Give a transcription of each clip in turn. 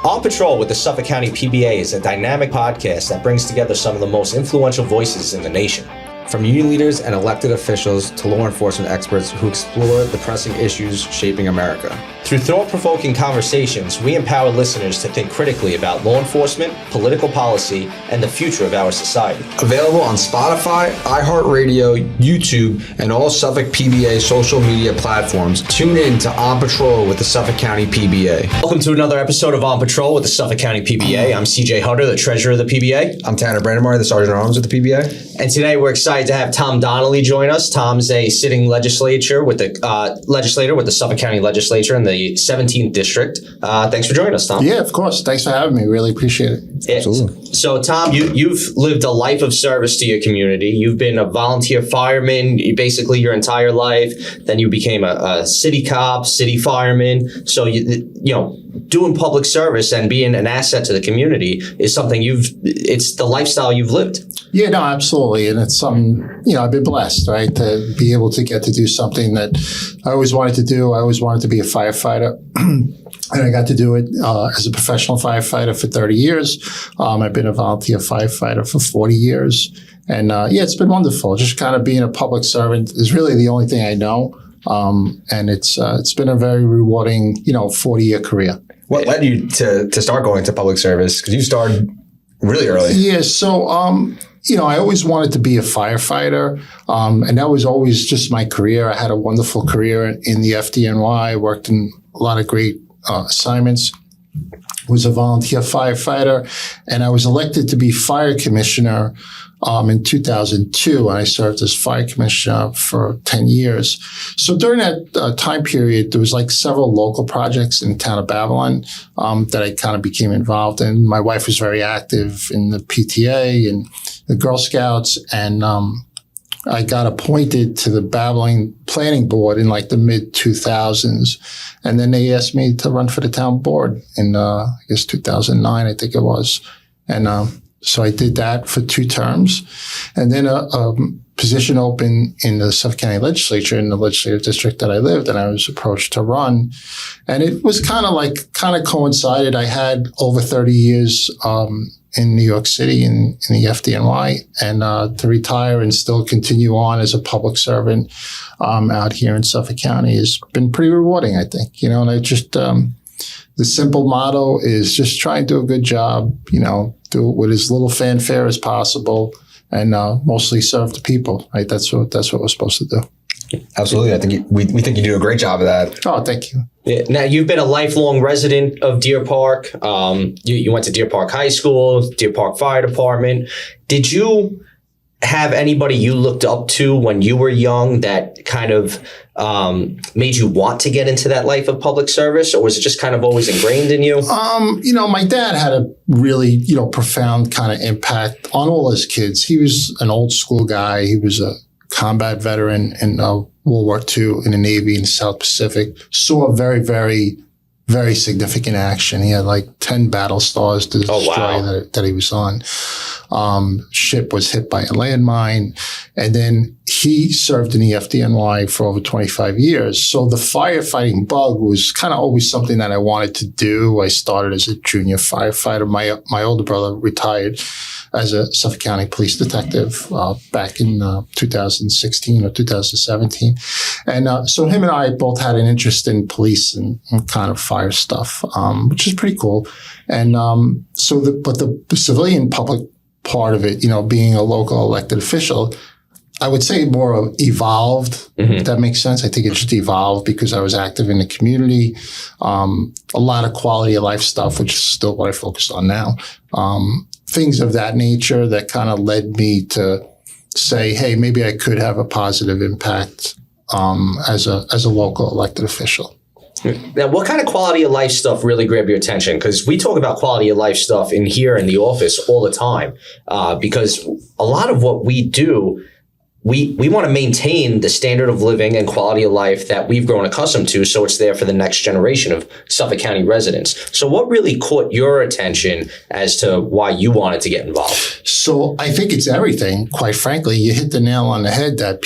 On Patrol with the Suffolk County PBA is a dynamic podcast that brings together some of the most influential voices in the nation. From union leaders and elected officials to law enforcement experts who explore the pressing issues shaping America. Through thought-provoking conversations, we empower listeners to think critically about law enforcement, political policy, and the future of our society. Available on Spotify, iHeartRadio, YouTube, and all Suffolk PBA social media platforms. Tune in to On Patrol with the Suffolk County PBA. Welcome to another episode of On Patrol with the Suffolk County PBA. I'm CJ Hutter, the treasurer of the PBA. I'm Tanner Brandemeier, the sergeant at arms of the PBA. And today we're excited to have Tom Donnelly join us. Tom's a sitting legislator with the Suffolk County Legislature in the 17th District. Thanks for joining us, Tom. Yeah, of course. Thanks for having me. Really appreciate it. Absolutely. So, Tom, you've lived a life of service to your community. You've been a volunteer fireman basically your entire life. Then you became a city cop, city fireman. So, you know, doing public service and being an asset to the community is something it's the lifestyle you've lived. Yeah, no, absolutely. And it's something, I've been blessed, right, to be able to get to do something that I always wanted to do. I always wanted to be a firefighter. And I got to do it as a professional firefighter for 30 years. I've been a volunteer firefighter for 40 years. And it's been wonderful. Just kind of being a public servant is really the only thing I know. And it's been a very rewarding, 40-year career. What led you to start going to public service? Because you started really early. Yeah, so I always wanted to be a firefighter, and that was always just my career. I had a wonderful career in the FDNY. I worked in a lot of great assignments. Was a volunteer firefighter, and I was elected to be fire commissioner in 2002, and I served as fire commissioner for 10 years. So during that time period, there was like several local projects in the town of Babylon that I kind of became involved in. My wife was very active in the PTA and the Girl Scouts, and I got appointed to the Babylon Planning Board in like the mid-2000s. And then they asked me to run for the town board in, 2009, I think it was. And so I did that for 2 terms. And then a position opened in the Suffolk County Legislature in the legislative district that I lived, and I was approached to run. And it was kind of coincided. I had over 30 years in New York City in the FDNY, and to retire and still continue on as a public servant out here in Suffolk County has been pretty rewarding, I think. And I just the simple motto is just try and do a good job, do it with as little fanfare as possible, and mostly serve the people, right? That's what we're supposed to do. Absolutely. I think we think you do a great job of that. Oh, thank you. Yeah. Now, you've been a lifelong resident of Deer Park. You went to Deer Park High School, Deer Park Fire Department. Did you have anybody you looked up to when you were young that kind of made you want to get into that life of public service, or was it just kind of always ingrained in you? My dad had a really, profound kind of impact on all his kids. He was an old school guy. He was a combat veteran in World War II in the Navy in the South Pacific. Saw very, very, very significant action. He had like 10 battle stars to the destroyer that he was on. Ship was hit by a landmine. And then he served in the FDNY for over 25 years. So the firefighting bug was kind of always something that I wanted to do. I started as a junior firefighter. My older brother retired as a Suffolk County police detective back in 2016 or 2017. And so him and I both had an interest in police and kind of fire stuff, which is pretty cool. And but the civilian public part of it, being a local elected official, I would say more evolved, if that makes sense. I think it just evolved because I was active in the community. A lot of quality of life stuff, which is still what I focus on now. Things of that nature that kind of led me to say, hey, maybe I could have a positive impact as a local elected official. Now, what kind of quality of life stuff really grabbed your attention? Because we talk about quality of life stuff in the office all the time, because a lot of what we do, we want to maintain the standard of living and quality of life that we've grown accustomed to, so it's there for the next generation of Suffolk County residents. So what really caught your attention as to why you wanted to get involved? So I think it's everything, quite frankly. You hit the nail on the head that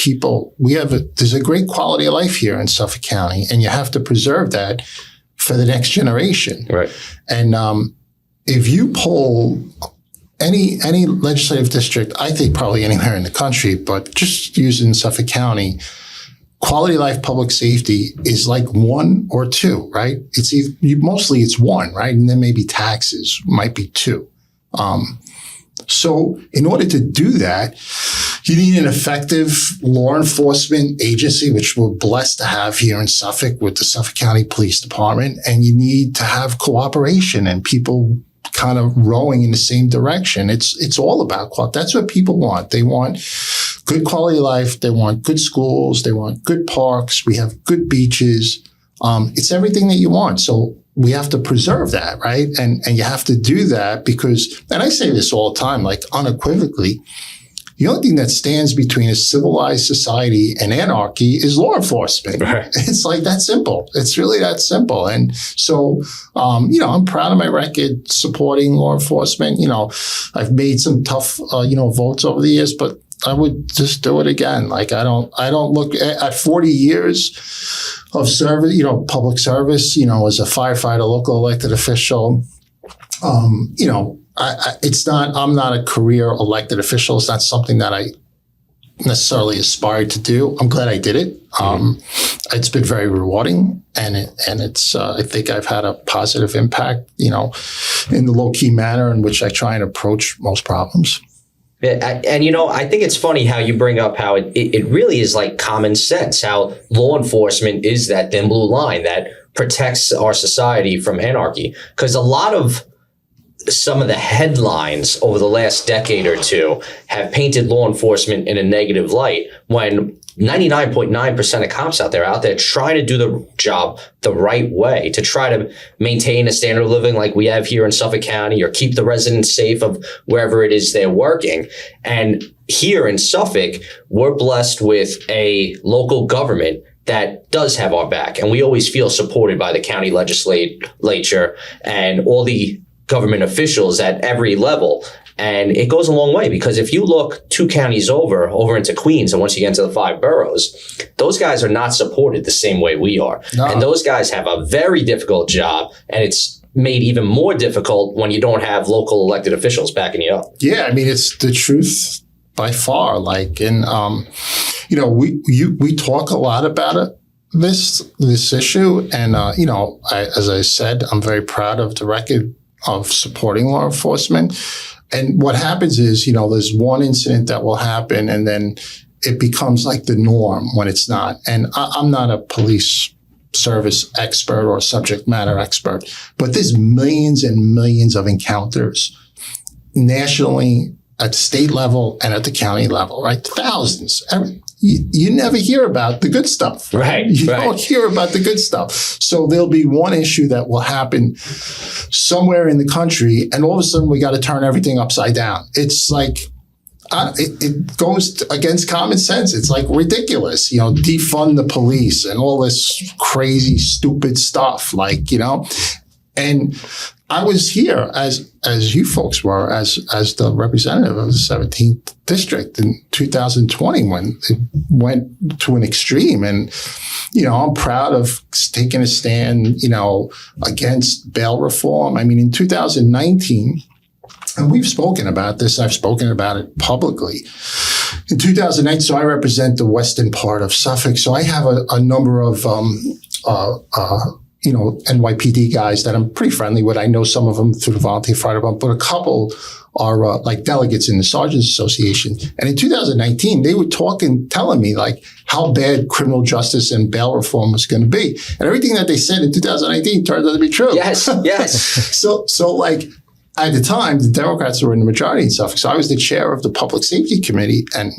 there's a great quality of life here in Suffolk County, and you have to preserve that for the next generation. Right. And if you poll any legislative district, I think probably anywhere in the country, but just using Suffolk County, quality of life, public safety is like 1 or 2, right? Mostly it's 1, right? And then maybe taxes might be 2. So in order to do that, you need an effective law enforcement agency, which we're blessed to have here in Suffolk with the Suffolk County Police Department. And you need to have cooperation and people kind of rowing in the same direction. It's all about quality. That's what people want. They want good quality of life. They want good schools. They want good parks. We have good beaches. It's everything that you want. So we have to preserve that, right? And you have to do that because, and I say this all the time, like unequivocally, the only thing that stands between a civilized society and anarchy is law enforcement. Right. It's like that simple. It's really that simple. And so, I'm proud of my record supporting law enforcement. I've made some tough, votes over the years, but I would just do it again. Like I don't look at 40 years of service, public service, as a firefighter, local elected official, I'm not a career elected official. It's not something that I necessarily aspired to do. I'm glad I did it. It's been very rewarding, and it's. I think I've had a positive impact, in the low key manner in which I try and approach most problems. Yeah, and I think it's funny how you bring up how it really is like common sense, how law enforcement is that thin blue line that protects our society from anarchy. Because a lot of some of the headlines over the last decade or two have painted law enforcement in a negative light when 99.9% of cops out there trying to do the job the right way, to try to maintain a standard of living like we have here in Suffolk County, or keep the residents safe of wherever it is they're working. And here in Suffolk, we're blessed with a local government that does have our back. And we always feel supported by the county legislature and all the government officials at every level. And it goes a long way, because if you look 2 counties over into Queens, and once you get into the 5 boroughs, those guys are not supported the same way we are. No. And those guys have a very difficult job, and it's made even more difficult when you don't have local elected officials backing you up. Yeah, I mean, it's the truth by far. Like, and we talk a lot about it, this issue, and as I said, I'm very proud of the record of supporting law enforcement. And what happens is, there's one incident that will happen, and then it becomes like the norm when it's not. And I'm not a police service expert or subject matter expert, but there's millions and millions of encounters nationally, at the state level and at the county level, right? Thousands. You never hear about the good stuff. Right? You don't hear about the good stuff. So there'll be one issue that will happen somewhere in the country, and all of a sudden we got to turn everything upside down. It's like, it goes against common sense. It's like ridiculous, defund the police and all this crazy, stupid stuff. And I was here as you folks were, as the representative of the 17th district in 2020 when it went to an extreme. And, I'm proud of taking a stand, against bail reform. I mean, in 2019, and we've spoken about this, I've spoken about it publicly. In 2008, so I represent the western part of Suffolk. So I have a number of, NYPD guys that I'm pretty friendly with. I know some of them through the volunteer fire department, but a couple are like delegates in the Sergeants Association. And in 2019, they were telling me like how bad criminal justice and bail reform was going to be. And everything that they said in 2019 turned out to be true. Yes. So like at the time, the Democrats were in the majority in Suffolk. So I was the chair of the Public Safety Committee, and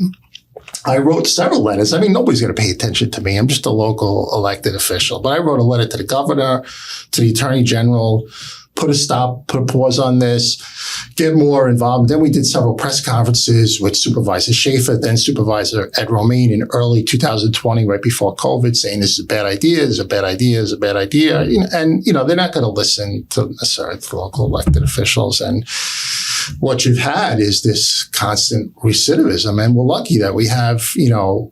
I wrote several letters. I mean, nobody's going to pay attention to me. I'm just a local elected official. But I wrote a letter to the governor, to the attorney general, put a pause on this, get more involved. Then we did several press conferences with Supervisor Schaefer, then Supervisor Ed Romaine in early 2020, right before COVID, saying this is a bad idea, this is a bad idea, this is a bad idea. And, they're not going to listen to necessarily the local elected officials. And what you've had is this constant recidivism. And we're lucky that we have,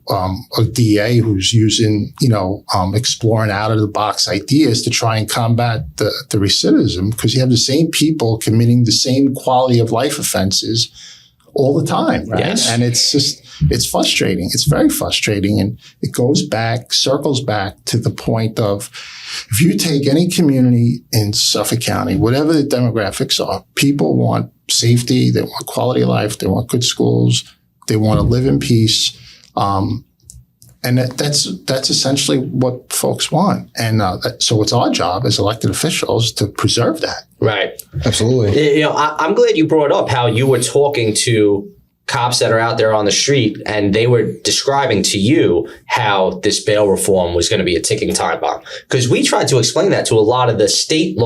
a DA who's using, exploring out of the box ideas to try and combat the recidivism, because you have the same people committing the same quality of life offenses all the time, right? Yes. And it's frustrating. It's very frustrating. And it circles back to the point of, if you take any community in Suffolk County, whatever the demographics are, people want safety, they want quality of life, they want good schools, they want to live in peace. And that's essentially what folks want. And so it's our job as elected officials to preserve that. Right. Absolutely. I'm glad you brought up how you were talking to cops that are out there on the street, and they were describing to you how this bail reform was going to be a ticking time bomb. Because we tried to explain that to a lot of the state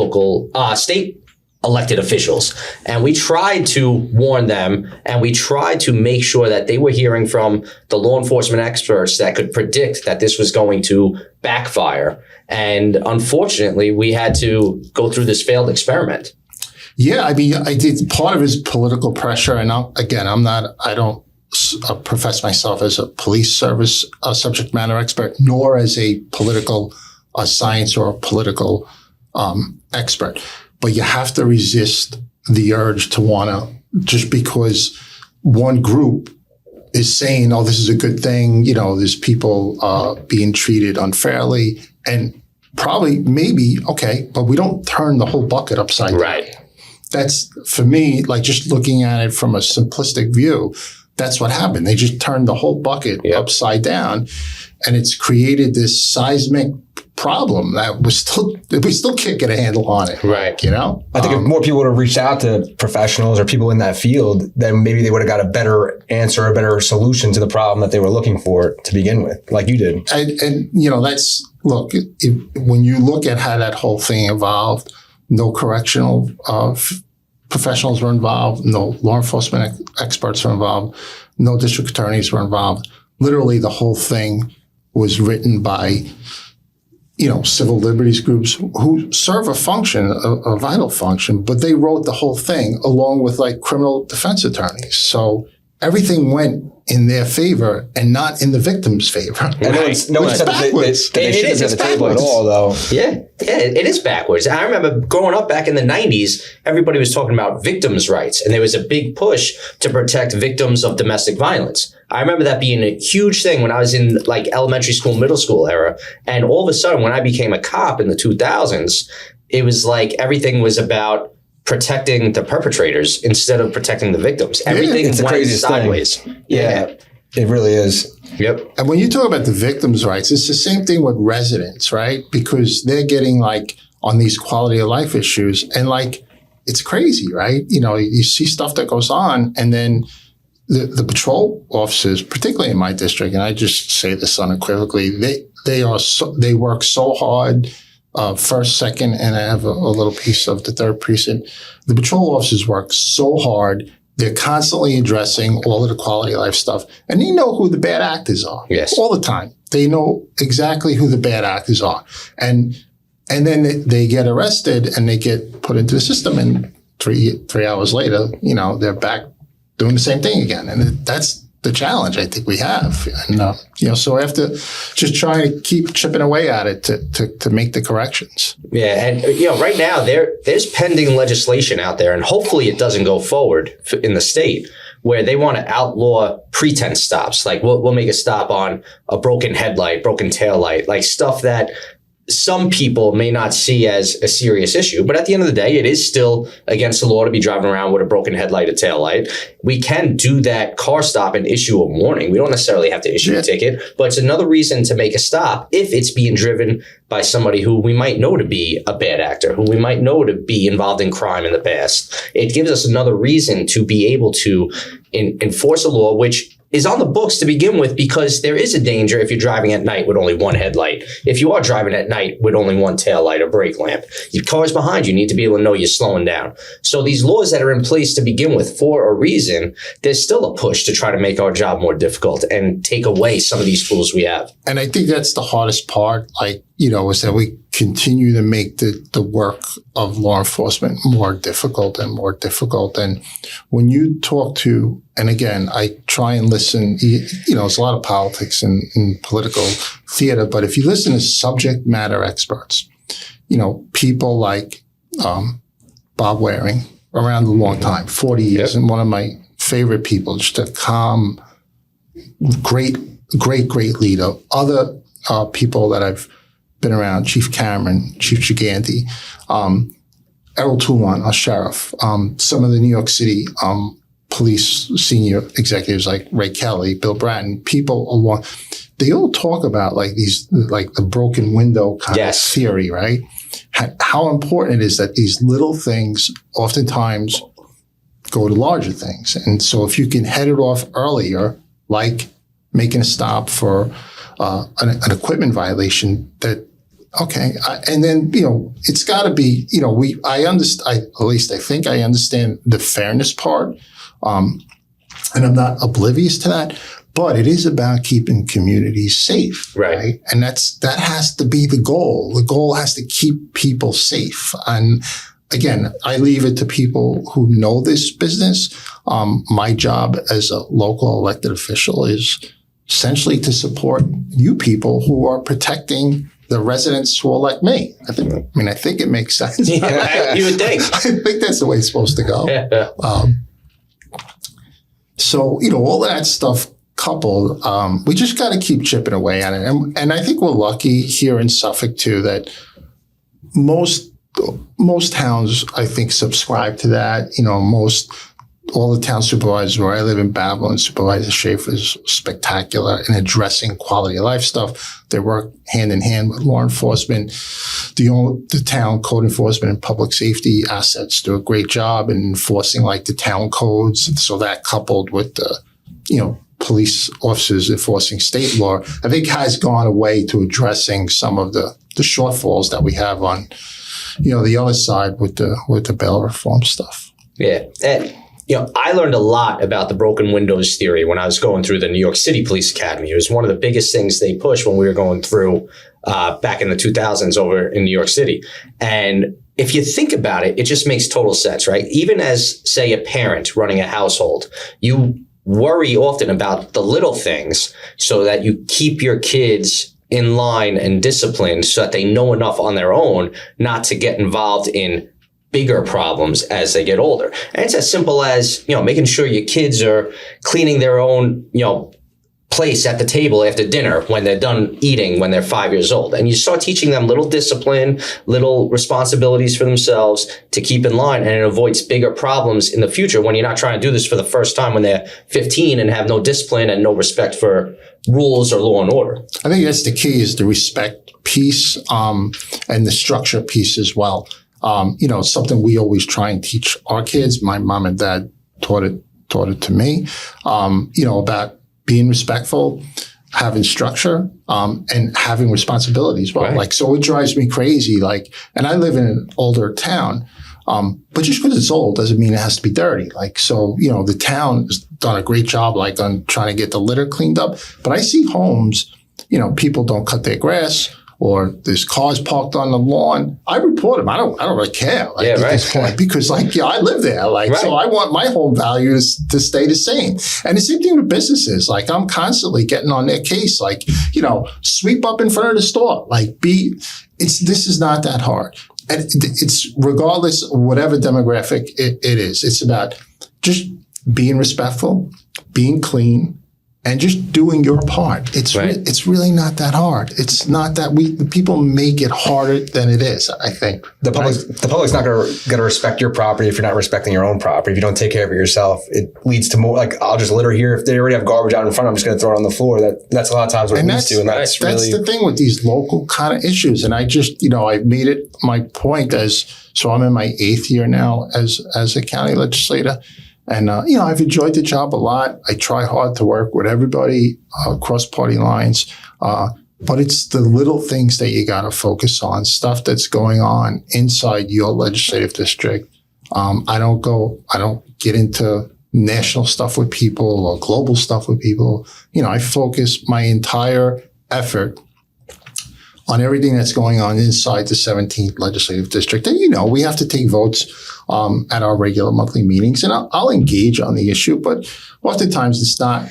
elected officials. And we tried to warn them, and we tried to make sure that they were hearing from the law enforcement experts that could predict that this was going to backfire. And unfortunately, we had to go through this failed experiment. Yeah, I mean, I think part of it is political pressure. And I don't profess myself as a police service subject matter expert, nor as a political science or a political expert. But you have to resist the urge to want to, just because one group is saying, oh, this is a good thing, there's people being treated unfairly, and probably, maybe, okay, but we don't turn the whole bucket upside down. Right. That's, for me, like, just looking at it from a simplistic view, that's what happened. They just turned the whole bucket upside down, and it's created this seismic problem that we still can't get a handle on it. Right. I think if more people would have reached out to professionals or people in that field, then maybe they would have got a better answer, a better solution to the problem that they were looking for to begin with, like you did. And when you look at how that whole thing evolved, no correctional professionals were involved, no law enforcement experts were involved, no district attorneys were involved. Literally, the whole thing was written by civil liberties groups who serve a function, a vital function, but they wrote the whole thing along with criminal defense attorneys. So everything went in their favor and not in the victim's favor. And no one said that they shouldn't have at the table at all, though. Yeah, it is backwards. I remember growing up back in the 90s, everybody was talking about victims' rights, and there was a big push to protect victims of domestic violence. I remember that being a huge thing when I was in elementary school, middle school era. And all of a sudden, when I became a cop in the 2000s, it was like everything was about protecting the perpetrators instead of protecting the victims. Everything went sideways. Yeah, it really is. Yep. And when you talk about the victims' rights, it's the same thing with residents, right? Because they're getting on these quality of life issues, and it's crazy, right? You see stuff that goes on, and then the patrol officers, particularly in my district, and I just say this unequivocally, they work so hard. First, second, and I have a little piece of the third precinct. The patrol officers work so hard. They're constantly addressing all of the quality of life stuff. And they know who the bad actors are. Yes. All the time. They know exactly who the bad actors are. And then they get arrested and they get put into the system. And three hours later, they're back doing the same thing again. And that's the challenge I think we have. And, so I have to just try to keep chipping away at it to make the corrections. Yeah. And, right now there's pending legislation out there, and hopefully it doesn't go forward in the state, where they want to outlaw pretense stops. We'll make a stop on a broken headlight, broken taillight, stuff that some people may not see as a serious issue, but at the end of the day, it is still against the law to be driving around with a broken headlight or taillight. We can do that car stop and issue a warning. We don't necessarily have to issue a ticket, but it's another reason to make a stop if it's being driven by somebody who we might know to be a bad actor, who we might know to be involved in crime in the past. It gives us another reason to be able to enforce a law, which is on the books to begin with, because there is a danger if you're driving at night with only one headlight. If you are driving at night with only one tail light or brake lamp, your car's behind you need to be able to know you're slowing down. So these laws that are in place to begin with for a reason, there's still a push to try to make our job more difficult and take away some of these tools we have. And I think that's the hardest part, is that continue to make the work of law enforcement more difficult and more difficult. And when you talk to, and again, I try and listen, there's a lot of politics in political theater, but if you listen to subject matter experts, people like Bob Waring, around a long time, 40 years, and one of my favorite people, just a calm, great leader. Other people that I've been around, Chief Cameron, Chief Gigante, Errol Toulon, our sheriff, some of the New York City police senior executives like Ray Kelly, Bill Bratton, people along, they all talk about the broken window kind of theory, right? How important it is that these little things oftentimes go to larger things. And so if you can head it off earlier, like making a stop for an equipment violation, and then, it's got to be, I understand, at least I think I understand the fairness part, and I'm not oblivious to that, but it is about keeping communities safe, right? And that has to be the goal. The goal has to keep people safe. And again, I leave it to people who know this business. My job as a local elected official is essentially to support you people who are protecting the residents who are like me. I think it makes sense. Yeah, you would think. I think that's the way it's supposed to go. So, all of that stuff coupled, we just got to keep chipping away at it. And I think we're lucky here in Suffolk too, that most towns, I think, subscribe to that. All the town supervisors where I live in Babylon, Supervisor Schaefer is spectacular in addressing quality of life stuff. They work hand in hand with law enforcement. The town code enforcement and public safety assets do a great job in enforcing the town codes. So that coupled with the, police officers enforcing state law, I think has gone away to addressing some of the shortfalls that we have on, the other side with the bail reform stuff. Yeah. And I learned a lot about the broken windows theory when I was going through the New York City Police Academy. It was one of the biggest things they pushed when we were going through back in the 2000s over in New York City. And if you think about it, it just makes total sense, right? Even as, say, a parent running a household, you worry often about the little things so that you keep your kids in line and disciplined so that they know enough on their own not to get involved in bigger problems as they get older. And it's as simple as, making sure your kids are cleaning their own, place at the table after dinner when they're done eating when they're 5 years old. And you start teaching them little discipline, little responsibilities for themselves to keep in line, and it avoids bigger problems in the future when you're not trying to do this for the first time when they're 15 and have no discipline and no respect for rules or law and order. I think that's the key, is the respect piece, and the structure piece as well. Something we always try and teach our kids. My mom and dad taught it to me, about being respectful, having structure, and having responsibilities. Well, right. So it drives me crazy. And I live in an older town, but just because it's old doesn't mean it has to be dirty. The town has done a great job, on trying to get the litter cleaned up. But I see homes, people don't cut their grass, or there's cars parked on the lawn. I report them. I don't really care at this point, because I live there. So I want my home value to stay the same. And the same thing with businesses. I'm constantly getting on their case. Sweep up in front of the store. This is not that hard. And it's regardless of whatever demographic it is. It's about just being respectful, being clean, and just doing your part. It's really not that hard. It's not that the people make it harder than it is, I think. The public's not going to respect your property if you're not respecting your own property. If you don't take care of it yourself, it leads to more I'll just litter here. If they already have garbage out in front, I'm just going to throw it on the floor. That's a lot of times what it leads to. And that's the thing with these local kind of issues. And I just, I made it my point so I'm in my 8th year now as a county legislator. And, I've enjoyed the job a lot. I try hard to work with everybody across party lines. But it's the little things that you got to focus on, stuff that's going on inside your legislative district. I don't get into national stuff with people or global stuff with people. I focus my entire effort on everything that's going on inside the 17th legislative district. And, we have to take votes at our regular monthly meetings, and I'll engage on the issue, but oftentimes it's not.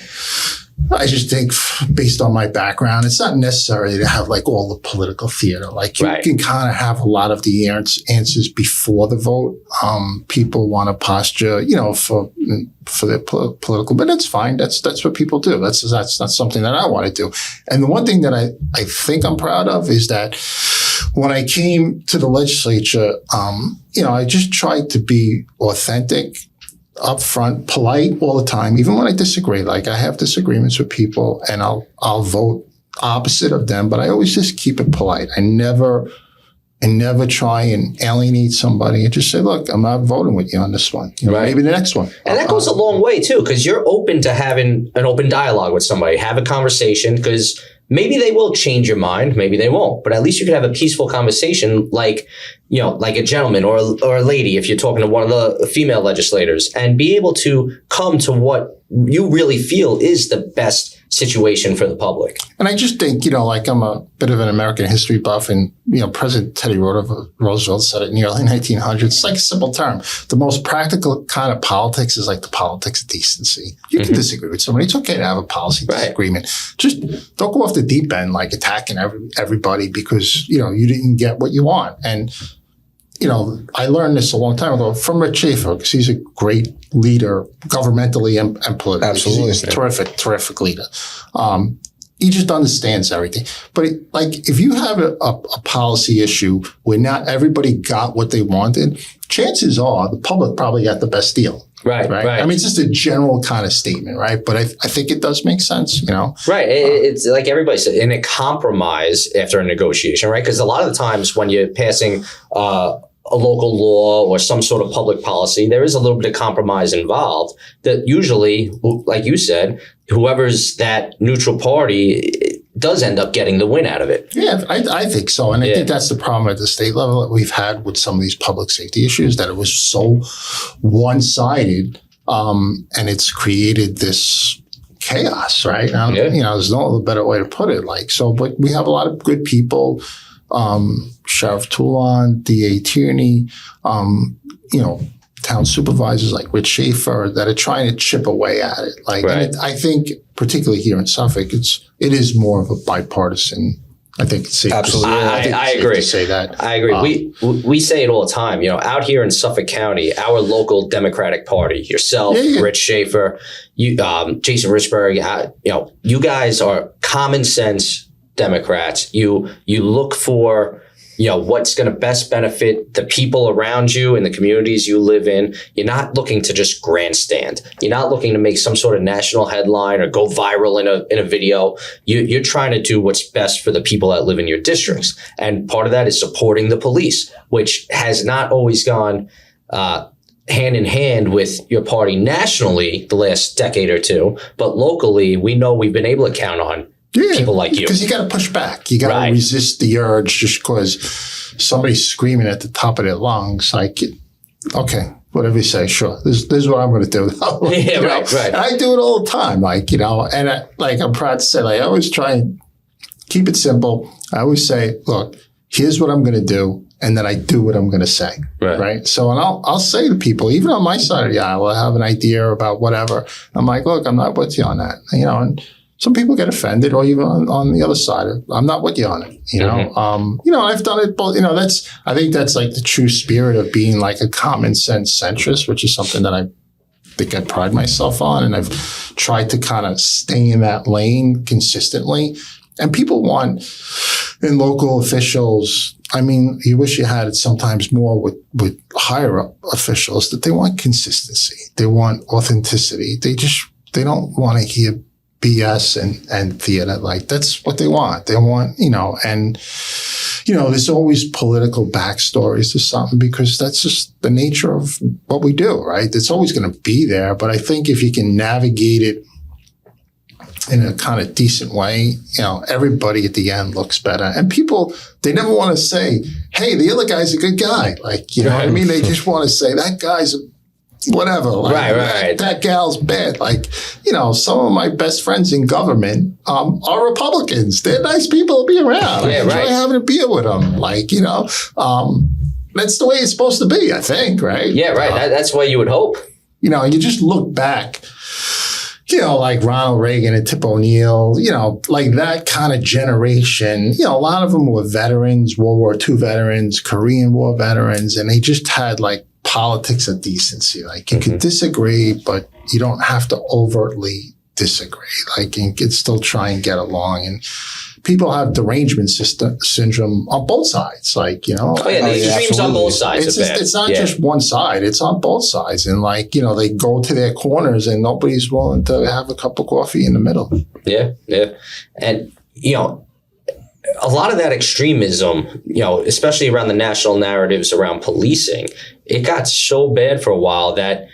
I just think, based on my background, it's not necessary to have like all the political theater. Like you can kind of have a lot of the answers before the vote. People want to posture, for their political, but that's fine. That's what people do. That's not something that I want to do. And the one thing that I think I'm proud of is that when I came to the legislature, I just tried to be authentic, upfront, polite all the time, even when I disagree. Like I have disagreements with people and I'll vote opposite of them, but I always just keep it polite. I never try and alienate somebody and just say, look, I'm not voting with you on this one. Maybe the next one. And that goes a long way too, because you're open to having an open dialogue with somebody, have a conversation, because maybe they will change your mind, maybe they won't, but at least you can have a peaceful conversation like a gentleman or a lady, if you're talking to one of the female legislators, and be able to come to what you really feel is the best situation for the public. And I just think, I'm a bit of an American history buff, and, President Teddy Roosevelt said it in the early 1900s. It's like a simple term. The most practical kind of politics is like the politics of decency. You can disagree with somebody. It's okay to have a policy disagreement. Just don't go off the deep end, like attacking everybody because, you didn't get what you want. And, I learned this a long time ago from Rich Schaefer, because he's a great leader, governmentally and politically. Absolutely. He's a terrific leader. He just understands everything. But if you have a policy issue where not everybody got what they wanted, chances are the public probably got the best deal. Right. I mean, it's just a general kind of statement, right? But I think it does make sense, Right. It's like everybody said, in a compromise after a negotiation, right? Because a lot of the times when you're passing a local law or some sort of public policy, there is a little bit of compromise involved that usually, like you said, whoever's that neutral party does end up getting the win out of it. Yeah, I think so. And I think that's the problem at the state level that we've had with some of these public safety issues, that it was so one-sided, and it's created this chaos, right? There's no other better way to put it. But we have a lot of good people, Sheriff Toulon, DA Tierney, town supervisors like Rich Schaefer that are trying to chip away at it. And I think, particularly here in Suffolk, it is more of a bipartisan. I think it's safe. Absolutely, I agree. To say that. I agree. We say it all the time. Out here in Suffolk County, our local Democratic Party, yourself, Rich Schaefer, you, Jason Richburg, you guys are common sense Democrats. You look for what's going to best benefit the people around you and the communities you live in. You're not looking to just grandstand. You're not looking to make some sort of national headline or go viral in a video. You're trying to do what's best for the people that live in your districts. And part of that is supporting the police, which has not always gone hand in hand with your party nationally the last decade or two. But locally, we know we've been able to count on people like you. Because you got to push back. You got to resist the urge just because somebody's screaming at the top of their lungs. Okay, whatever you say, sure. This is what I'm going to do. Right. And I do it all the time, and I'm proud to say, I always try and keep it simple. I always say, look, here's what I'm going to do. And then I do what I'm going to say. Right. So, and I'll say to people, even on my side of the aisle, I have an idea about whatever. I'm like, look, I'm not with you on that. And some people get offended, or even on the other side. I'm not with you on it. I've done it both. I think that's like the true spirit of being like a common sense centrist, which is something that I think I pride myself on. And I've tried to kind of stay in that lane consistently. And people want in local officials, you wish you had it sometimes more with higher up officials, that they want consistency. They want authenticity. They don't want to hear BS and theater. That's what they want. They want, there's always political backstories to something, because that's just the nature of what we do, right? It's always going to be there. But I think if you can navigate it in a kind of decent way, everybody at the end looks better. And people, they never want to say, hey, the other guy's a good guy. What I mean? They just want to say that guy's whatever. Like, Right. That gal's bad. Like, some of my best friends in government are Republicans. They're nice people to be around. Yeah, I enjoy right. having a beer with them. Like, that's the way it's supposed to be, I think, right? Yeah, right. That's what you would hope. You just look back, like Ronald Reagan and Tip O'Neill, like that kind of generation, a lot of them were veterans, World War II veterans, Korean War veterans, and they just had like politics of decency. Like you could disagree, but you don't have to overtly disagree. Like you can still try and get along. And people have derangement syndrome on both sides. Like, Oh, yeah, the extremes on both sides are bad. It's not just one side. It's on both sides. And like, they go to their corners and nobody's willing to have a cup of coffee in the middle. Yeah. And, a lot of that extremism, especially around the national narratives around policing, it got so bad for a while that,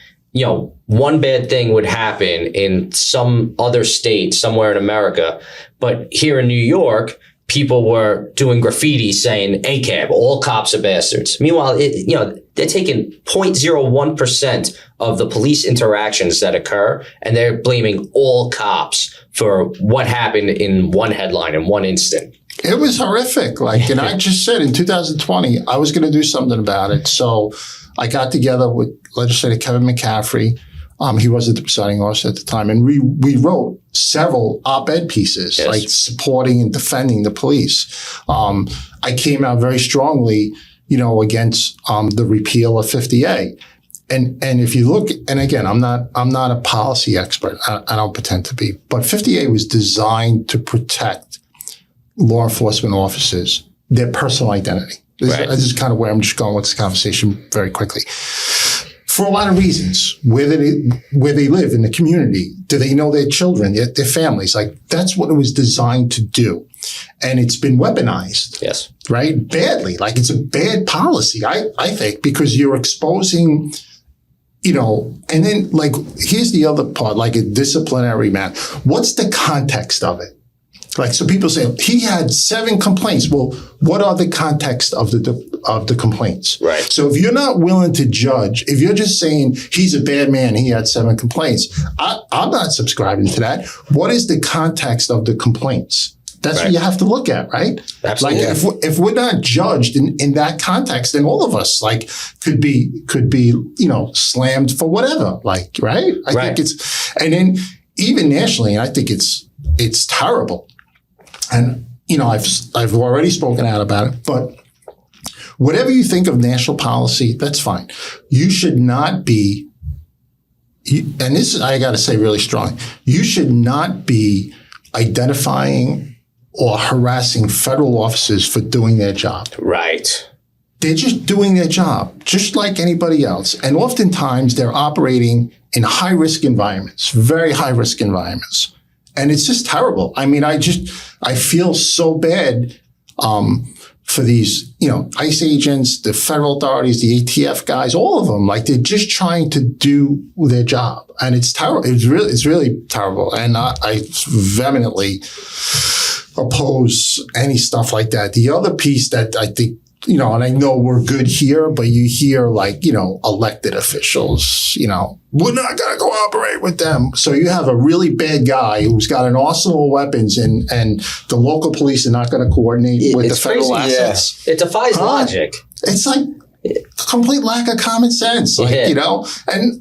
one bad thing would happen in some other state somewhere in America. But here in New York, people were doing graffiti saying ACAB, all cops are bastards. Meanwhile, they're taking 0.01% of the police interactions that occur, and they're blaming all cops for what happened in one headline in one instant. It was horrific. Like, and I just said in 2020, I was going to do something about it. So I got together with Legislator Kevin McCaffrey. He wasn't the presiding officer at the time. And we wrote several op-ed pieces, yes, like supporting and defending the police. I came out very strongly, against the repeal of 50A. And if you look, and again, I'm not a policy expert. I don't pretend to be. But 50A was designed to protect law enforcement officers, their personal identity. This is kind of where I'm just going with this conversation very quickly. For a lot of reasons, where they live in the community, do they know their children, their families? Like that's what it was designed to do, and it's been weaponized. Yes, right, badly. Like it's a bad policy, I think, because you're exposing, and then like here's the other part, like a disciplinary man. What's the context of it? Like, so people say he had 7 complaints. Well, what are the context of the complaints? Right. So if you're not willing to judge, if you're just saying he's a bad man, he had 7 complaints, I'm not subscribing to that. What is the context of the complaints? That's what you have to look at, right? Absolutely. Like if we're not judged in that context, then all of us like could be slammed for whatever. Like, right? I think it's, and then even nationally, I think it's terrible. And, I've already spoken out about it, but whatever you think of national policy, that's fine. You should not be, and this I got to say really strong, you should not be identifying or harassing federal officers for doing their job. Right. They're just doing their job, just like anybody else. And oftentimes they're operating in high-risk environments, very high-risk environments. And it's just terrible. I mean, I feel so bad for these, ICE agents, the federal authorities, the ATF guys, all of them. Like they're just trying to do their job, and it's terrible. It's really terrible. And I vehemently oppose any stuff like that. The other piece that I think, and I know we're good here, but you hear like, elected officials, we're not going to cooperate with them. So you have a really bad guy who's got an arsenal of weapons and the local police are not going to coordinate with the federal crazy. assets. It defies logic. It's like complete lack of common sense, and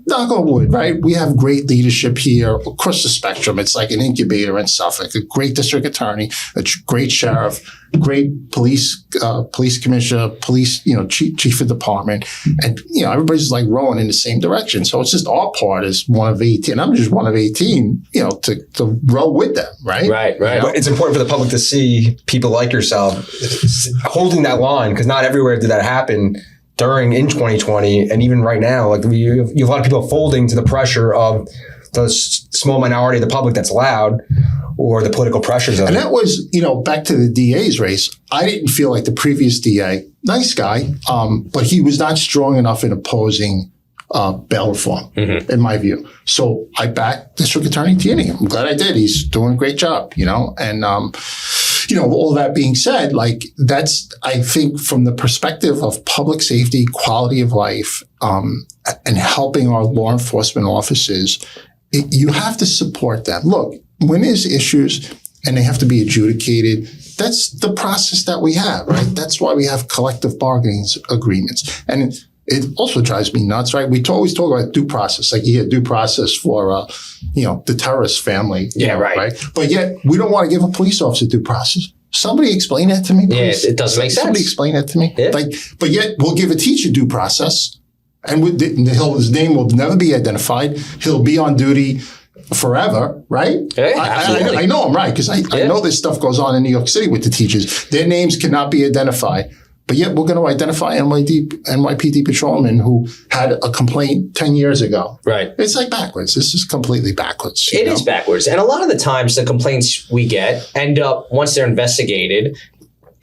knock on wood, right? We have great leadership here across the spectrum. It's like an incubator in Suffolk, a great district attorney, a great sheriff, great police commissioner, police, chief of department. And, everybody's like rowing in the same direction. So it's just our part as one of 18. I'm just one of 18, to row with them, right? Right. But it's important for the public to see people like yourself holding that line, because not everywhere did that happen in 2020, and even right now, like you have a lot of people folding to the pressure of the small minority of the public that's loud, or the political pressures of it. And that was, back to the DA's race. I didn't feel like the previous DA, nice guy, but he was not strong enough in opposing bail reform, in my view. So I backed District Attorney Tierney. I'm glad I did. He's doing a great job, and all that being said, like that's, I think from the perspective of public safety, quality of life, and helping our law enforcement officers, you have to support them. Look, when there's issues and they have to be adjudicated, that's the process that we have, right? That's why we have collective bargaining agreements. And it also drives me nuts, right? We always talk about due process, like you get due process for, the terrorist family. Right? But yet we don't want to give a police officer due process. Somebody explain that to me, please. Yeah, it doesn't make sense. Somebody explain that to me. Yeah. But yet we'll give a teacher due process, and his name will never be identified. He'll be on duty forever, right? Yeah, I know I'm right, because I know this stuff goes on in New York City with the teachers. Their names cannot be identified. But yet we're going to identify NYPD patrolmen who had a complaint 10 years ago. Right. It's like backwards. This is completely backwards. It is backwards. And a lot of the times the complaints we get end up, once they're investigated,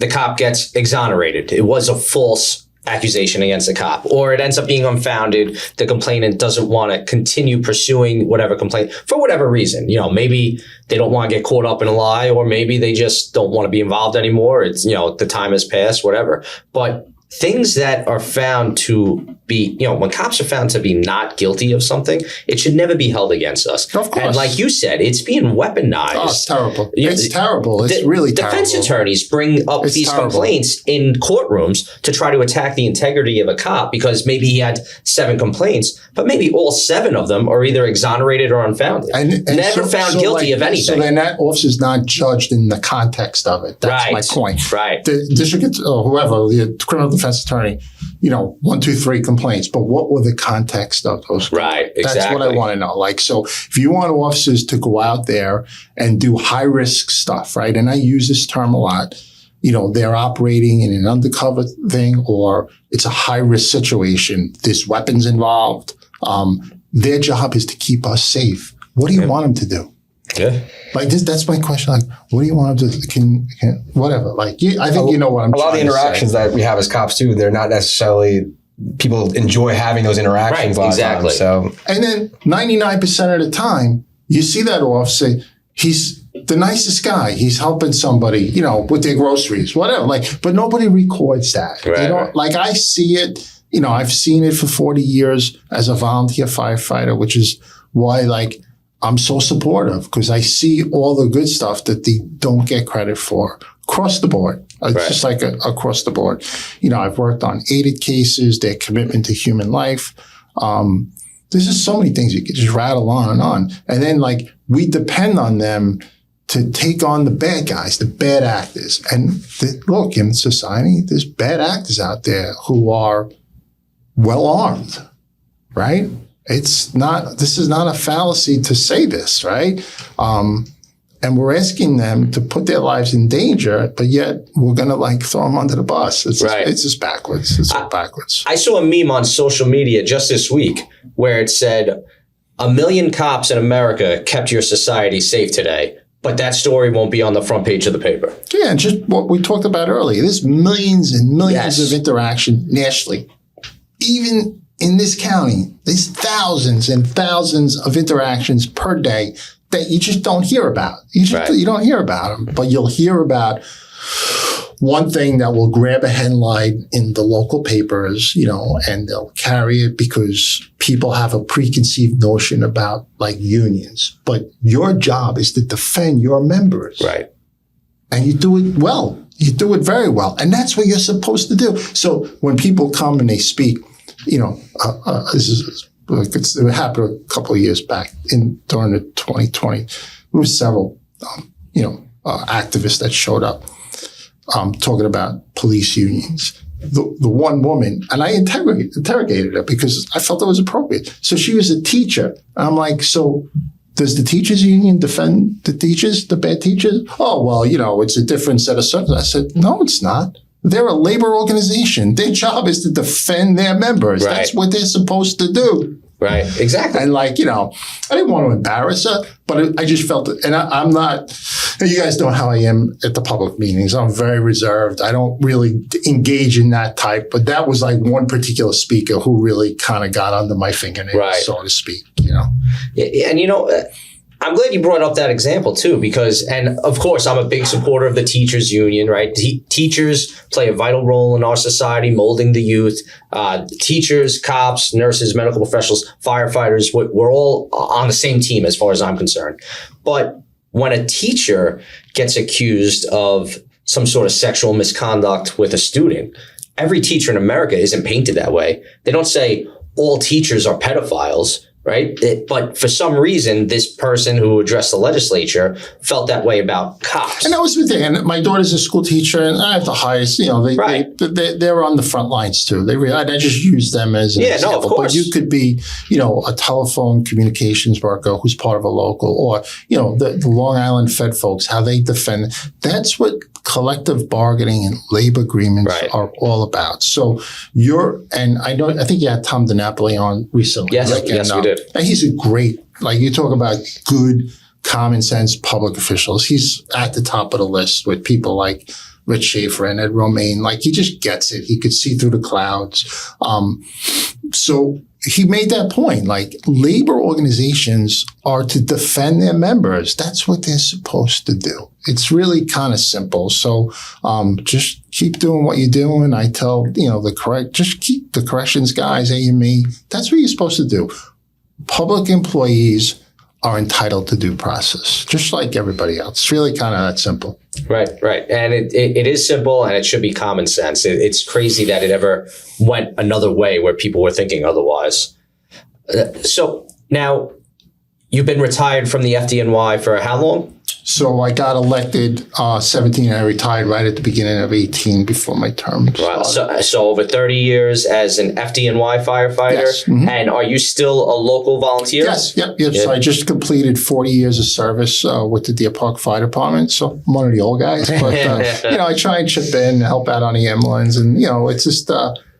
the cop gets exonerated. It was a false accusation against the cop, or it ends up being unfounded. The complainant doesn't want to continue pursuing whatever complaint for whatever reason. Maybe they don't want to get caught up in a lie, or maybe they just don't want to be involved anymore. It's, the time has passed, whatever. But things that are found to be, when cops are found to be not guilty of something, it should never be held against us. Of course. And like you said, it's being weaponized. Oh, it's terrible. It's terrible. It's really terrible. Defense attorneys bring up these complaints in courtrooms to try to attack the integrity of a cop because maybe he had 7 complaints, but maybe all 7 of them are either exonerated or unfounded. And never found guilty of anything. So then that officer's not judged in the context of it. That's my point. Right. The district, whoever, the criminal defense attorney, 1, 2, 3 complaints, but what were the context of those? Right, exactly. That's what I want to know. So if you want officers to go out there and do high risk stuff, right? And I use this term a lot, they're operating in an undercover thing, or it's a high risk situation. There's weapons involved. Their job is to keep us safe. What do you want them to do? Yeah. That's my question. What do you want them to can whatever? I think you know what I'm trying to say. A lot of the interactions that we have as cops too, they're not necessarily people enjoy having those interactions. Right, exactly. So, and then 99% of the time, you see that officer, he's the nicest guy. He's helping somebody, with their groceries, whatever. But nobody records that. Right. I see it. I've seen it for 40 years as a volunteer firefighter, which is why I'm so supportive, because I see all the good stuff that they don't get credit for across the board. It's just across the board. I've worked on aided cases, their commitment to human life. There's just so many things you could just rattle on and on. And then we depend on them to take on the bad guys, the bad actors. And look, in society, there's bad actors out there who are well armed, right? This is not a fallacy to say this, right? And we're asking them to put their lives in danger, but yet we're going to throw them under the bus. It's just backwards. It's backwards. I saw a meme on social media just this week where it said, 1 million cops in America kept your society safe today, but that story won't be on the front page of the paper. Yeah, and just what we talked about earlier. There's millions and millions of interaction nationally. Even in this county, there's thousands and thousands of interactions per day that you just don't hear about. You don't hear about them, but you'll hear about one thing that will grab a headline in the local papers, and they'll carry it because people have a preconceived notion about unions. But your job is to defend your members. Right. And you do it well. You do it very well. And that's what you're supposed to do. So when people come and they speak, it happened a couple of years back during the 2020. There were several, activists that showed up talking about police unions. The one woman, and I interrogated her because I felt it was appropriate. So she was a teacher. I'm like, so does the teachers union defend the teachers, the bad teachers? Oh, well, it's a different set of circumstances. I said, no, it's not. They're a labor organization. Their job is to defend their members. Right. That's what they're supposed to do. Right. Exactly. And I didn't want to embarrass her, but I just felt it. And I'm not, you guys know how I am at the public meetings. I'm very reserved. I don't really engage in that type, but that was one particular speaker who really kind of got under my fingernails, so to speak, And I'm glad you brought up that example too, because, and of course, I'm a big supporter of the teachers union, right? Teachers play a vital role in our society, molding the youth. Teachers, cops, nurses, medical professionals, firefighters, we're all on the same team as far as I'm concerned. But when a teacher gets accused of some sort of sexual misconduct with a student, every teacher in America isn't painted that way. They don't say all teachers are pedophiles, right? But for some reason, this person who addressed the legislature felt that way about cops. And that was the thing. And my daughter's a school teacher, and I have the highest, they're on the front lines too. I just use them as an example. No, of course. But you could be, a telephone communications worker who's part of a local, or, the Long Island Fed folks, how they defend. That's what collective bargaining and labor agreements are all about. So I think you had Tom Donnelly on recently. Yes, we did. And he's a great, you talk about good, common sense public officials. He's at the top of the list with people like Rich Schaefer and Ed Romaine. He just gets it. He could see through the clouds. So he made that point. Labor organizations are to defend their members. That's what they're supposed to do. It's really kind of simple. So just keep doing what you're doing. I tell, just keep the corrections guys, AME. That's what you're supposed to do. Public employees are entitled to due process, just like everybody else. It's really kind of that simple. Right. And it is simple, and it should be common sense. It's crazy that it ever went another way where people were thinking otherwise. So now you've been retired from the FDNY for how long? So I got elected 17. I retired right at the beginning of 18 before my term started. Wow. So over 30 years as an FDNY firefighter. Yes. Mm-hmm. And are you still a local volunteer? Yes. Yep. So I just completed 40 years of service with the Deer Park Fire Department. So I'm one of the old guys. But, I try and chip in, help out on the ambulance. And, it's just,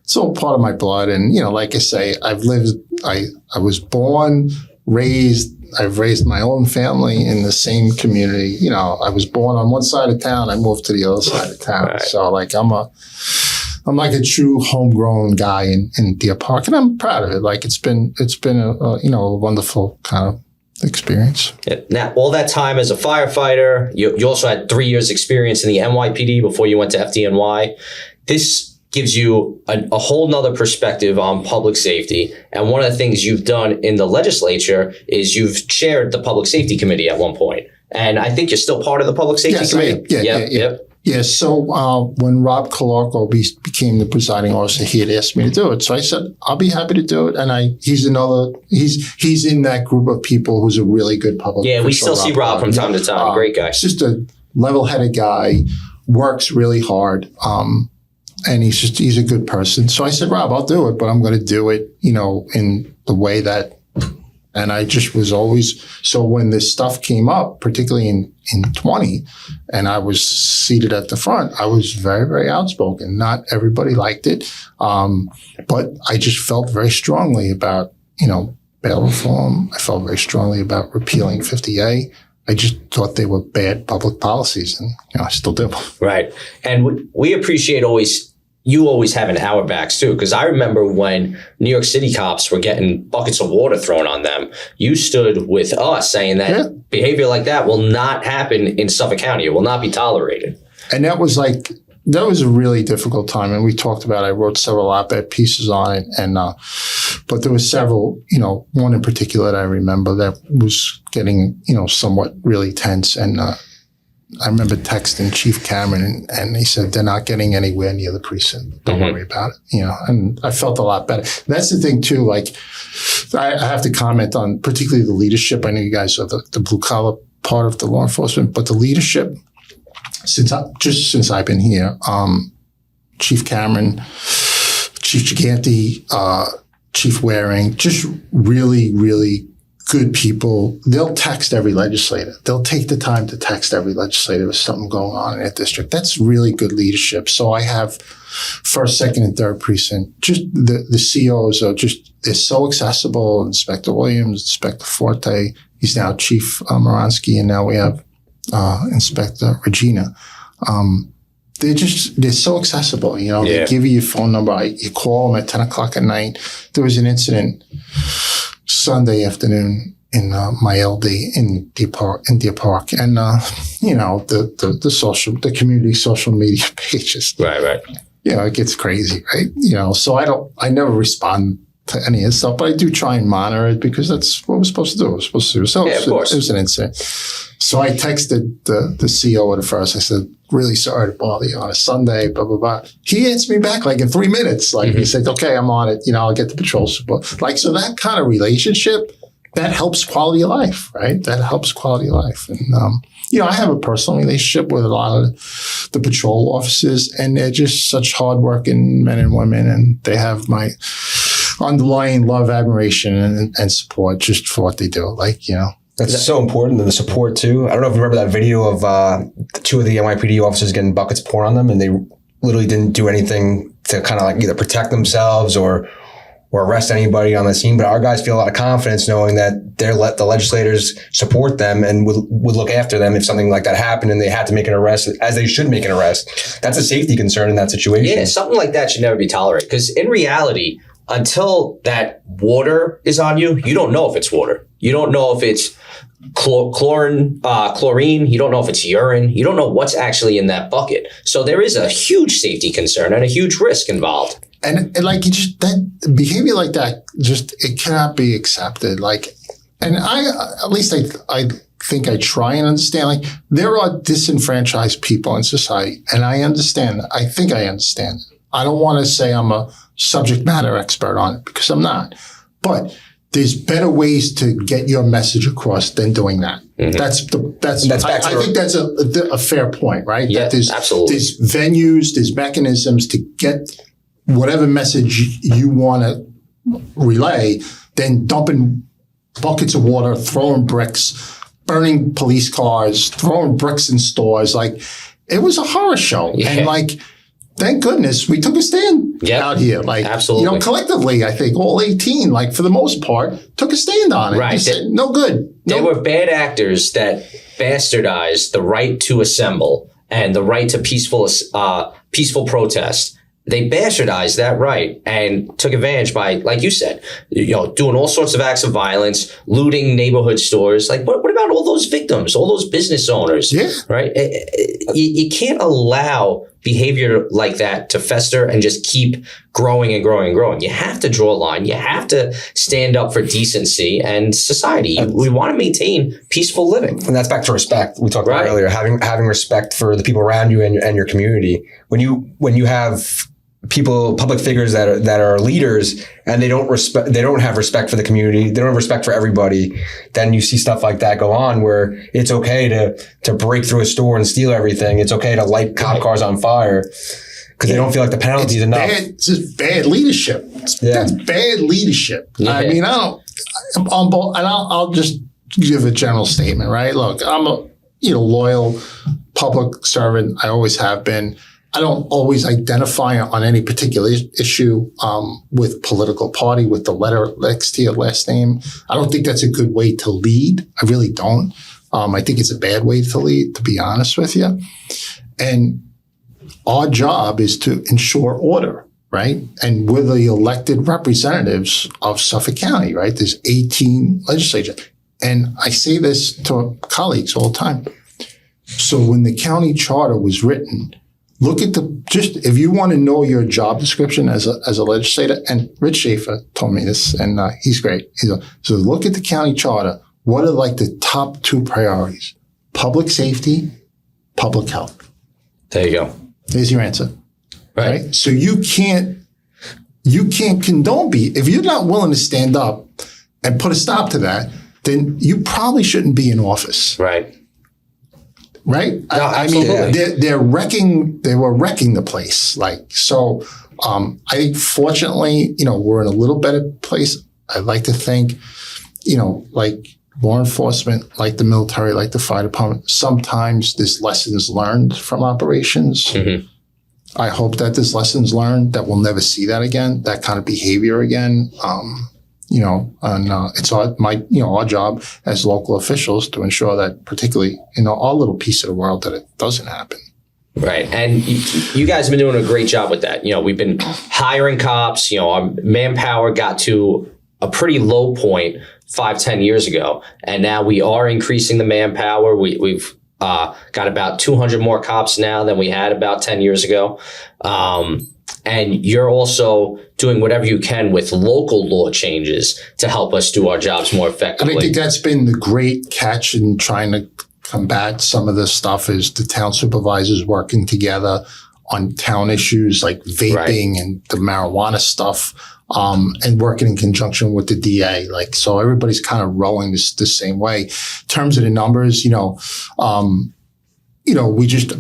it's all part of my blood. And, like I say, I was born, I've raised my own family in the same community. I was born on one side of town. I moved to the other side of town. Right. So I'm like a true homegrown guy in Deer Park, and I'm proud of it. It's been a wonderful kind of experience. Yeah. Now, all that time as a firefighter, you also had 3 years experience in the NYPD before you went to FDNY. This gives you a whole nother perspective on public safety. And one of the things you've done in the legislature is you've chaired the Public Safety Committee at one point. And I think you're still part of the Public Safety Committee. Yeah. So when Rob Calarco became the presiding officer, he had asked me to do it. So I said, I'll be happy to do it. And he's in that group of people who's a really good public official. Yeah, we still see Rob from time to time. Great guy. He's just a level-headed guy, works really hard. And he's a good person. So I said, Rob, I'll do it, but I'm going to do it, in the way that, and I just was always, so when this stuff came up, particularly in 20, and I was seated at the front, I was very, very outspoken. Not everybody liked it. But I just felt very strongly about, bail reform. I felt very strongly about repealing 50A. I just thought they were bad public policies, and I still do. Right. And we appreciate you always having our backs too, because I remember when New York City cops were getting buckets of water thrown on them, you stood with us saying that behavior like that will not happen in Suffolk County. It will not be tolerated. And that was a really difficult time. And we talked about, I wrote several op-ed pieces on it. And, but there were several, one in particular that I remember that was getting, somewhat really tense. And, I remember texting Chief Cameron and he said, they're not getting anywhere near the precinct. Don't worry about it. And I felt a lot better. That's the thing too. I have to comment on particularly the leadership. I know you guys are the blue collar part of the law enforcement, but the leadership since I've been here, Chief Cameron, Chief Gigante, Chief Waring, just really, really good people. They'll text every legislator. They'll take the time to text every legislator if something going on in their district. That's really good leadership. So I have first, second, and third precinct. Just the COs are they're so accessible. Inspector Williams, Inspector Forte. He's now Chief Moransky, and now we have Inspector Regina. They're so accessible. They give you your phone number. You call them at 10 o'clock at night. There was an incident Sunday afternoon in my LD in Deer Park, and the community social media pages. Right. It gets crazy, right? So I never respond to any of this stuff, but I do try and monitor it because that's what we're supposed to do. So of course. It was an incident. So I texted the CO at first. I said, really sorry to bother you on a Sunday, blah, blah, blah. He answered me back like in 3 minutes. Like he said, okay, I'm on it. I'll get the patrol support. Like, so that kind of relationship, that helps quality of life, right? That helps quality of life. And, I have a personal relationship with a lot of the patrol officers, and they're just such hardworking men and women, and they have my underlying love, admiration, and support just for what they do. That's so important, and the support too. I don't know if you remember that video of two of the NYPD officers getting buckets poured on them, and they literally didn't do anything to kind of like either protect themselves or arrest anybody on the scene. But our guys feel a lot of confidence knowing that the legislators support them and would look after them if something like that happened and they had to make an arrest, as they should make an arrest. That's a safety concern in that situation. Yeah, something like that should never be tolerated, because in reality, until that water is on you, you don't know if it's water. You don't know if it's chlorine. You don't know if it's urine. You don't know what's actually in that bucket. So there is a huge safety concern and a huge risk involved. And that behavior like that, it cannot be accepted. And I think I try and understand, there are disenfranchised people in society, and I understand. I think I understand. I don't want to say I'm a subject matter expert on it, because I'm not. But there's better ways to get your message across than doing that. Mm-hmm. I think that's a fair point, right? Yeah, absolutely. There's venues, there's mechanisms to get whatever message you want to relay, then dumping buckets of water, throwing bricks, burning police cars, throwing bricks in stores. It was a horror show. Yeah. And thank goodness we took a stand out here. Absolutely. Collectively, I think all 18, for the most part, took a stand on it. Right. Said, no good. They were bad actors that bastardized the right to assemble and the right to peaceful protest. They bastardized that right and took advantage by, like you said, doing all sorts of acts of violence, looting neighborhood stores. What about all those victims, all those business owners? Yeah. Right? You can't allow behavior like that to fester and just keep growing and growing and growing. You have to draw a line. You have to stand up for decency and society. We want to maintain peaceful living. And that's back to respect. We talked about earlier, having respect for the people around you and your community. When you have public figures that are leaders, and they don't have respect for the community, they don't have respect for everybody, then you see stuff like that go on, where it's okay to break through a store and steal everything. It's okay to light cop cars on fire because they don't feel like the penalty is enough. It's just bad leadership. That's bad leadership. Yeah. I mean, I'll just give a general statement, right? Look, I'm a loyal public servant. I always have been. I don't always identify on any particular issue with political party, with the letter next to your last name. I don't think that's a good way to lead. I really don't. I think it's a bad way to lead, to be honest with you. And our job is to ensure order, right? And we're the elected representatives of Suffolk County, right? There's 18 legislatures. And I say this to colleagues all the time. So when the county charter was written, look at if you want to know your job description as a legislator, and Rich Schaefer told me this, and he's great. So look at the county charter. What are the top two priorities? Public safety, public health. There you go. There's your answer. Right? So you can't condone if you're not willing to stand up and put a stop to that, then you probably shouldn't be in office. Right. Right? No, I mean, they were wrecking the place. I think fortunately, we're in a little better place. I'd like to think, law enforcement, like the military, like the fire department, sometimes there's lessons learned from operations. Mm-hmm. I hope that there's lessons learned, that we'll never see that again, that kind of behavior again. It's our job as local officials to ensure that, particularly in our little piece of the world, that it doesn't happen. Right. And you guys have been doing a great job with that. We've been hiring cops, our manpower got to a pretty low point 5-10 years ago. And now we are increasing the manpower. We've got about 200 more cops now than we had about 10 years ago. And you're also doing whatever you can with local law changes to help us do our jobs more effectively. And I think that's been the great catch in trying to combat some of this stuff is the town supervisors working together on town issues like vaping and the marijuana stuff, and working in conjunction with the DA. Like, so everybody's kind of rowing the same way. In terms of the numbers, I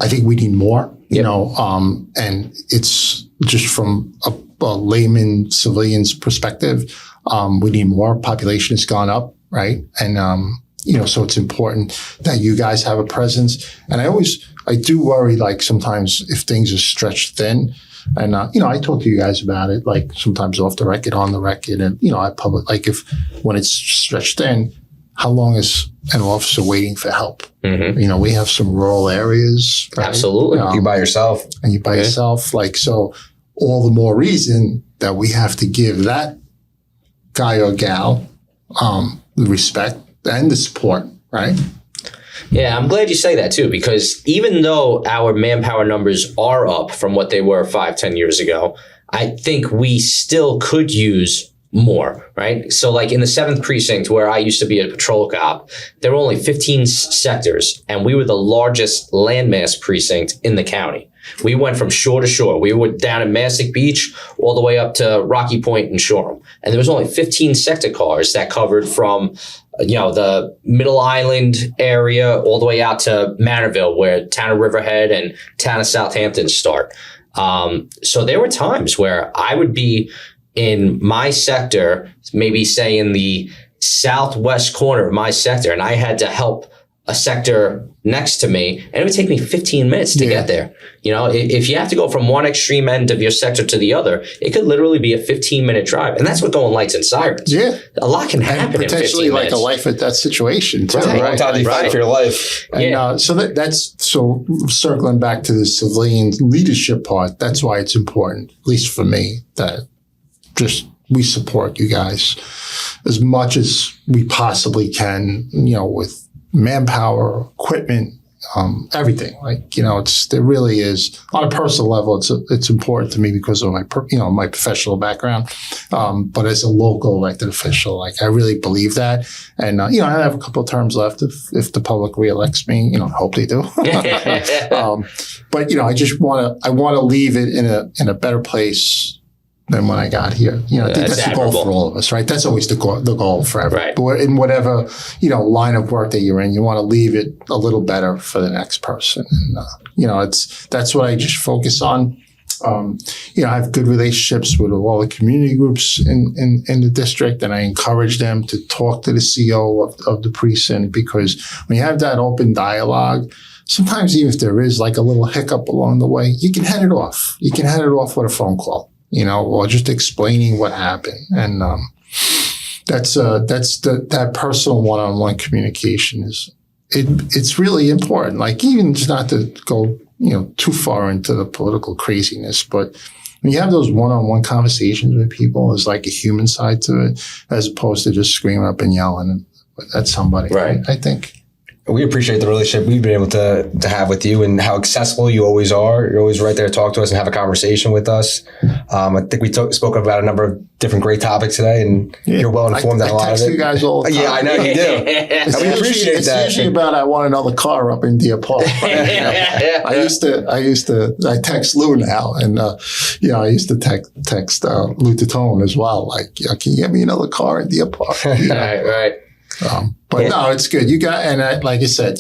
think we need more, and it's just from a layman civilian's perspective, we need more. Population has gone up, right? And, so it's important that you guys have a presence. And I do worry, like sometimes if things are stretched thin, and, I talk to you guys about it, like sometimes off the record, on the record, and, I like when it's stretched thin, how long is an officer waiting for help? Mm-hmm. We have some rural areas. Right? Absolutely. You by yourself. And you by yourself. Like, so all the more reason that we have to give that guy or gal the respect and the support, right? Yeah, I'm glad you say that too, because even though our manpower numbers are up from what they were 5-10 years ago, I think we still could use more, right? So like in the 7th precinct where I used to be a patrol cop, there were only 15 sectors and we were the largest landmass precinct in the county. We went from shore to shore. We were down in Massac Beach all the way up to Rocky Point and Shoreham. And there was only 15 sector cars that covered from, the Middle Island area all the way out to Manorville, where town of Riverhead and town of Southampton start. So there were times where I would be in my sector, maybe say in the southwest corner of my sector, and I had to help a sector next to me, and it would take me 15 minutes to get there. If you have to go from one extreme end of your sector to the other, it could literally be a 15-minute drive. And that's what going lights and sirens. Yeah. A lot can happen in 15 minutes. Potentially like a life at that situation too. Right. How do you fight for your life? And that's circling back to the civilian leadership part, that's why it's important, at least for me, that just we support you guys as much as we possibly can, with manpower, equipment, everything. Like, there really is on a personal level. It's important to me because of my my professional background. But as a local elected official, like I really believe that. And I have a couple of terms left if the public reelects me. Hope they do. But I just want to leave it in a better place than when I got here. I think that's the goal for all of us, right? That's always the goal for everyone. Right. But in whatever, line of work that you're in, you want to leave it a little better for the next person. And, that's what I just focus on. I have good relationships with all the community groups in the district, and I encourage them to talk to the CO of the precinct, because when you have that open dialogue, sometimes even if there is like a little hiccup along the way, you can head it off. You can head it off with a phone call. Or just explaining what happened. And that personal one-on-one communication it's really important. Like, even just not to go, too far into the political craziness, but when you have those one-on-one conversations with people, there's like a human side to it, as opposed to just screaming up and yelling at somebody. Right. I think. We appreciate the relationship we've been able to have with you, and how accessible you always are. You're always right there to talk to us and have a conversation with us. I think we spoke about a number of different great topics today, and you're well informed on a lot of it. I text you guys all the time. Yeah, I know you do. And we appreciate that. It's usually about I want another car up in Deer Park. I text Lou now, and I used to text Lou Tatone as well. Like, can you get me another car in Deer Park? Right. But no, it's good. You got, and like I said,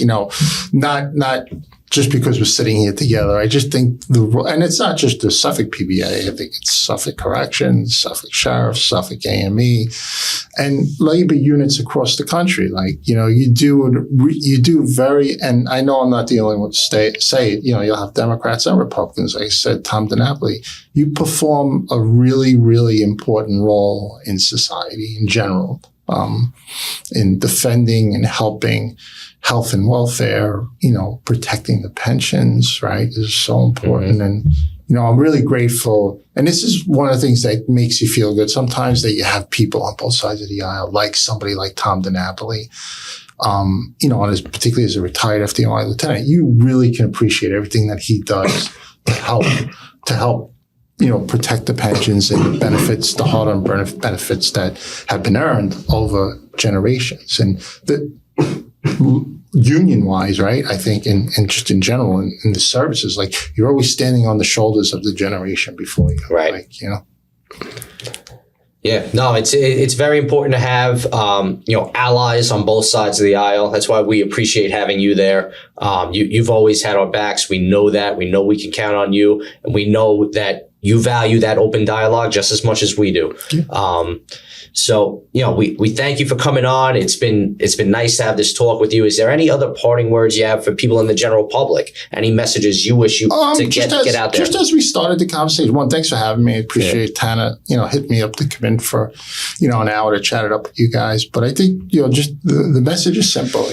not just because we're sitting here together. I just think and it's not just the Suffolk PBA. I think it's Suffolk Corrections, Suffolk Sheriff, Suffolk AME, and labor units across the country. Like, you do very, and I know I'm not the only one to say it, you'll have Democrats and Republicans. Like I said, Tom Donnelly, you perform a really, really important role in society in general. In defending and helping health and welfare, protecting the pensions, right, is so important. And, I'm really grateful. And this is one of the things that makes you feel good sometimes, that you have people on both sides of the aisle, like somebody like Tom Donnelly, and particularly as a retired FDNY lieutenant, you really can appreciate everything that he does to help, protect the pensions and the benefits, the hard-earned benefits that have been earned over generations. And union-wise, right? I think, and just in general, in the services, like, you're always standing on the shoulders of the generation before you, right? Like, Yeah, no, it's very important to have allies on both sides of the aisle. That's why we appreciate having you there. You've always had our backs. We know that. We know we can count on you, and we know that you value that open dialogue just as much as we do. Yeah. So, we thank you for coming on. It's been nice to have this talk with you. Is there any other parting words you have for people in the general public? Any messages you wish you to get out there? Just as we started the conversation, one, thanks for having me. I appreciate Tana, hit me up to come in for, an hour to chat it up with you guys. But I think, just the message is simple,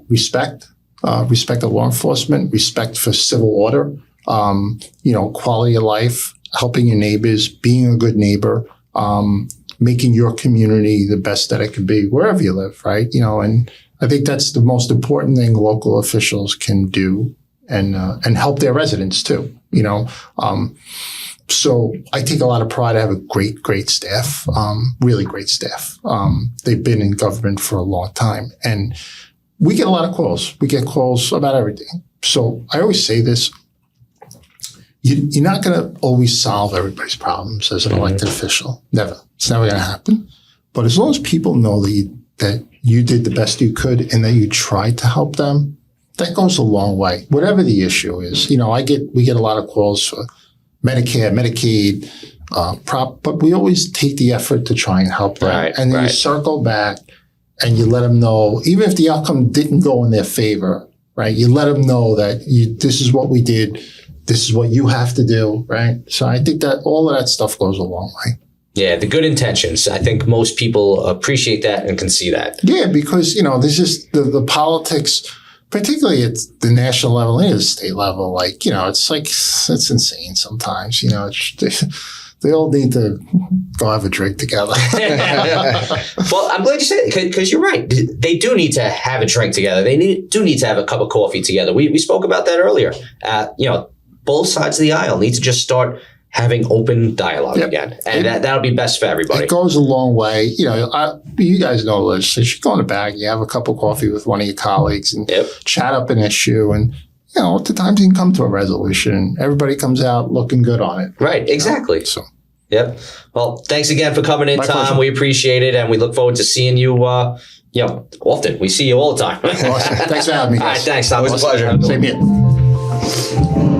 respect of law enforcement, respect for civil order, quality of life, helping your neighbors, being a good neighbor, making your community the best that it can be wherever you live, right? And I think that's the most important thing local officials can do, and help their residents too, So I take a lot of pride. I have a great staff, really great staff. They've been in government for a long time, and we get a lot of calls. We get calls about everything. So I always say this. You're not going to always solve everybody's problems as an elected official. Never. It's never going to happen. But as long as people know that you did the best you could and that you tried to help them, that goes a long way. Whatever the issue is. We get a lot of calls for Medicare, Medicaid, but we always take the effort to try and help them. Right, and then you circle back and you let them know, even if the outcome didn't go in their favor, right? You let them know that this is what we did. This is what you have to do, right? So I think that all of that stuff goes a long way. Yeah, the good intentions. I think most people appreciate that and can see that. Yeah, because, there's just the politics, particularly at the national level and the state level, like, it's insane sometimes. They all need to go have a drink together. Well, I'm glad you said it, because you're right. They do need to have a drink together. They do need to have a cup of coffee together. We spoke about that earlier. Both sides of the aisle need to just start having open dialogue again. And that'll be best for everybody. It goes a long way. You guys know the legislature. You go in the back, you have a cup of coffee with one of your colleagues and chat up an issue. And, at the times you can come to a resolution. Everybody comes out looking good on it. Right, exactly. So. Yep. Well, thanks again for coming in, My Tom. pleasure. We appreciate it. And we look forward to seeing you, often. We see you all the time. Awesome. Thanks for having me, guys. All right, thanks, Tom. It was a pleasure. Same here.